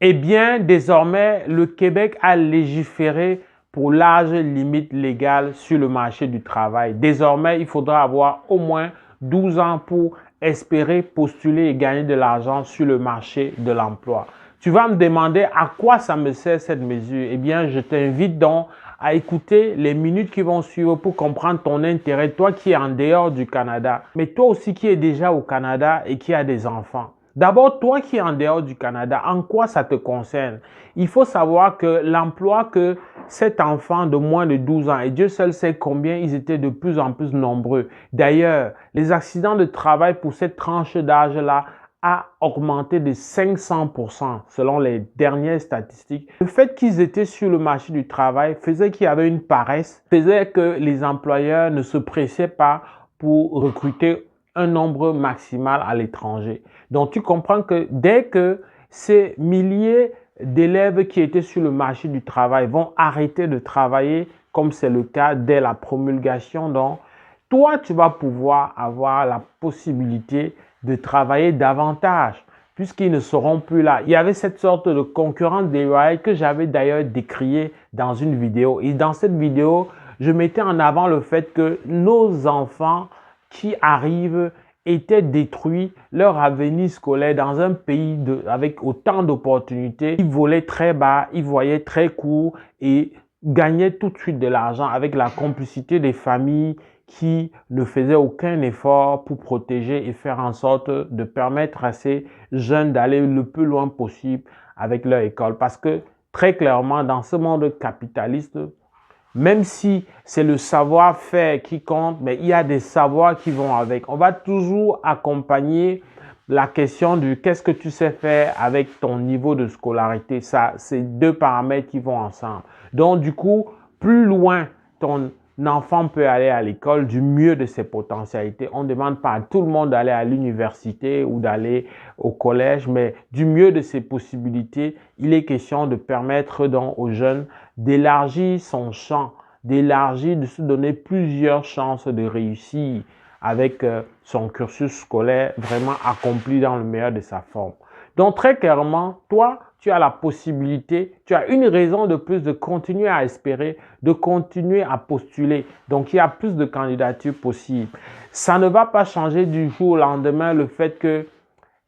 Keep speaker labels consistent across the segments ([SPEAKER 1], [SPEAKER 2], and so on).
[SPEAKER 1] Eh bien, désormais, le Québec a légiféré pour l'âge limite légal sur le marché du travail. Désormais, il faudra avoir au moins 12 ans pour espérer postuler et gagner de l'argent sur le marché de l'emploi. Tu vas me demander à quoi ça me sert cette mesure. Eh bien, je t'invite donc à écouter les minutes qui vont suivre pour comprendre ton intérêt, toi qui es en dehors du Canada, mais toi aussi qui es déjà au Canada et qui as des enfants. D'abord, toi qui es en dehors du Canada, en quoi ça te concerne? Il faut savoir que l'emploi que cet enfant de moins de 12 ans, et Dieu seul sait combien ils étaient de plus en plus nombreux. D'ailleurs, les accidents de travail pour cette tranche d'âge-là a augmenté de 500% selon les dernières statistiques. Le fait qu'ils étaient sur le marché du travail faisait qu'il y avait une paresse, faisait que les employeurs ne se pressaient pas pour recruter un nombre maximal à l'étranger. Donc, tu comprends que dès que ces milliers d'élèves qui étaient sur le marché du travail vont arrêter de travailler, comme c'est le cas dès la promulgation, donc, toi, tu vas pouvoir avoir la possibilité de travailler davantage puisqu'ils ne seront plus là. Il y avait cette sorte de concurrence déloyale que j'avais d'ailleurs décrié dans une vidéo. Et dans cette vidéo, je mettais en avant le fait que nos enfants qui arrivent étaient détruits, leur avenir scolaire dans un pays avec autant d'opportunités. Ils volaient très bas, ils voyaient très court et gagnaient tout de suite de l'argent avec la complicité des familles qui ne faisaient aucun effort pour protéger et faire en sorte de permettre à ces jeunes d'aller le plus loin possible avec leur école. Parce que très clairement, dans ce monde capitaliste, même si c'est le savoir-faire qui compte, mais il y a des savoirs qui vont avec. On va toujours accompagner la question du qu'est-ce que tu sais faire avec ton niveau de scolarité. Ça, c'est deux paramètres qui vont ensemble. Donc, du coup, plus loin ton enfant peut aller à l'école, du mieux de ses potentialités. On ne demande pas à tout le monde d'aller à l'université ou d'aller au collège, mais du mieux de ses possibilités, il est question de permettre donc aux jeunes d'élargir son champ, d'élargir, de se donner plusieurs chances de réussir avec son cursus scolaire vraiment accompli dans le meilleur de sa forme. Donc très clairement, toi, tu as la possibilité, tu as une raison de plus de continuer à espérer, de continuer à postuler. Donc il y a plus de candidatures possibles. Ça ne va pas changer du jour au lendemain le fait que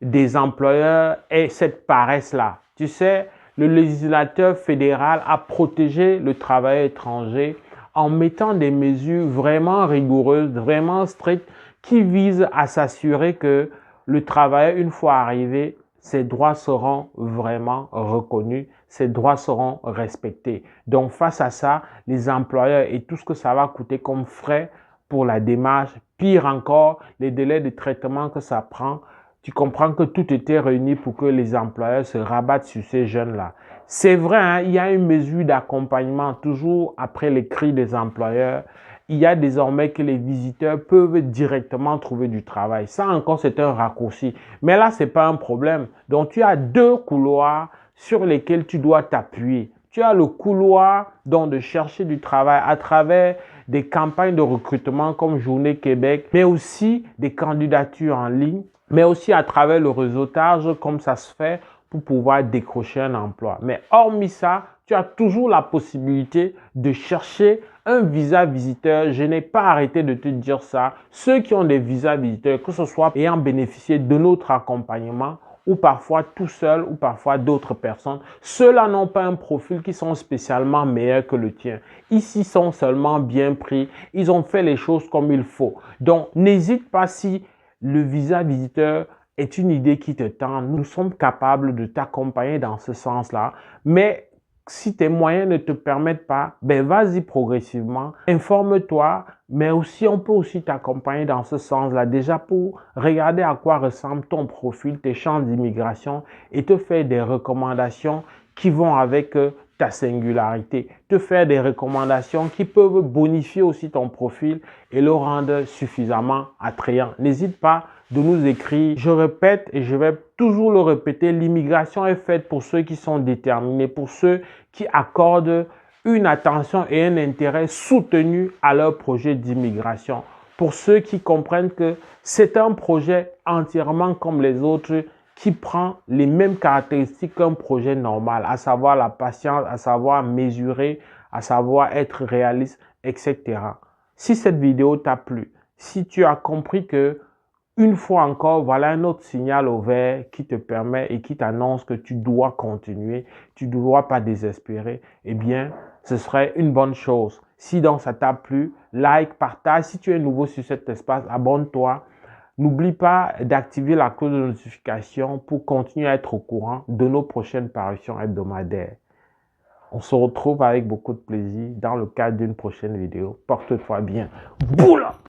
[SPEAKER 1] des employeurs aient cette paresse-là. Tu sais, le législateur fédéral a protégé le travail étranger en mettant des mesures vraiment rigoureuses, vraiment strictes, qui visent à s'assurer que le travailleur, une fois arrivé, ses droits seront vraiment reconnus, ses droits seront respectés. Donc, face à ça, les employeurs et tout ce que ça va coûter comme frais pour la démarche, pire encore, les délais de traitement que ça prend, tu comprends que tout était réuni pour que les employeurs se rabattent sur ces jeunes-là. C'est vrai, hein, il y a une mesure d'accompagnement toujours après les cris des employeurs. Il y a désormais que les visiteurs peuvent directement trouver du travail. Ça encore, c'est un raccourci. Mais là, ce n'est pas un problème. Donc, tu as deux couloirs sur lesquels tu dois t'appuyer. Tu as le couloir donc, de chercher du travail à travers des campagnes de recrutement comme Journée Québec, mais aussi des candidatures en ligne, mais aussi à travers le réseautage comme ça se fait pour pouvoir décrocher un emploi. Mais hormis ça, tu as toujours la possibilité de chercher un visa visiteur. Je n'ai pas arrêté de te dire ça. Ceux qui ont des visas visiteurs, que ce soit ayant bénéficié de notre accompagnement ou parfois tout seul ou parfois d'autres personnes, ceux-là n'ont pas un profil qui sont spécialement meilleurs que le tien. Ici, sont seulement bien pris. Ils ont fait les choses comme il faut. Donc, n'hésite pas si le visa visiteur est une idée qui te tente. Nous sommes capables de t'accompagner dans ce sens-là. Mais si tes moyens ne te permettent pas, ben vas-y progressivement. Informe-toi, mais aussi on peut aussi t'accompagner dans ce sens-là. Déjà pour regarder à quoi ressemble ton profil, tes chances d'immigration et te faire des recommandations qui vont avec ta singularité. Te faire des recommandations qui peuvent bonifier aussi ton profil et le rendre suffisamment attrayant. N'hésite pas de nous écrire. Je répète et je vais toujours le répéter, l'immigration est faite pour ceux qui sont déterminés, pour ceux qui accordent une attention et un intérêt soutenu à leur projet d'immigration. Pour ceux qui comprennent que c'est un projet entièrement comme les autres qui prend les mêmes caractéristiques qu'un projet normal, à savoir la patience, à savoir mesurer, à savoir être réaliste, etc. Si cette vidéo t'a plu, si tu as compris que, une fois encore, voilà un autre signal au vert qui te permet et qui t'annonce que tu dois continuer, tu ne dois pas désespérer, eh bien, ce serait une bonne chose. Si donc ça t'a plu, like, partage. Si tu es nouveau sur cet espace, abonne-toi. N'oublie pas d'activer la cloche de notification pour continuer à être au courant de nos prochaines parutions hebdomadaires. On se retrouve avec beaucoup de plaisir dans le cadre d'une prochaine vidéo. Porte-toi bien. Boula!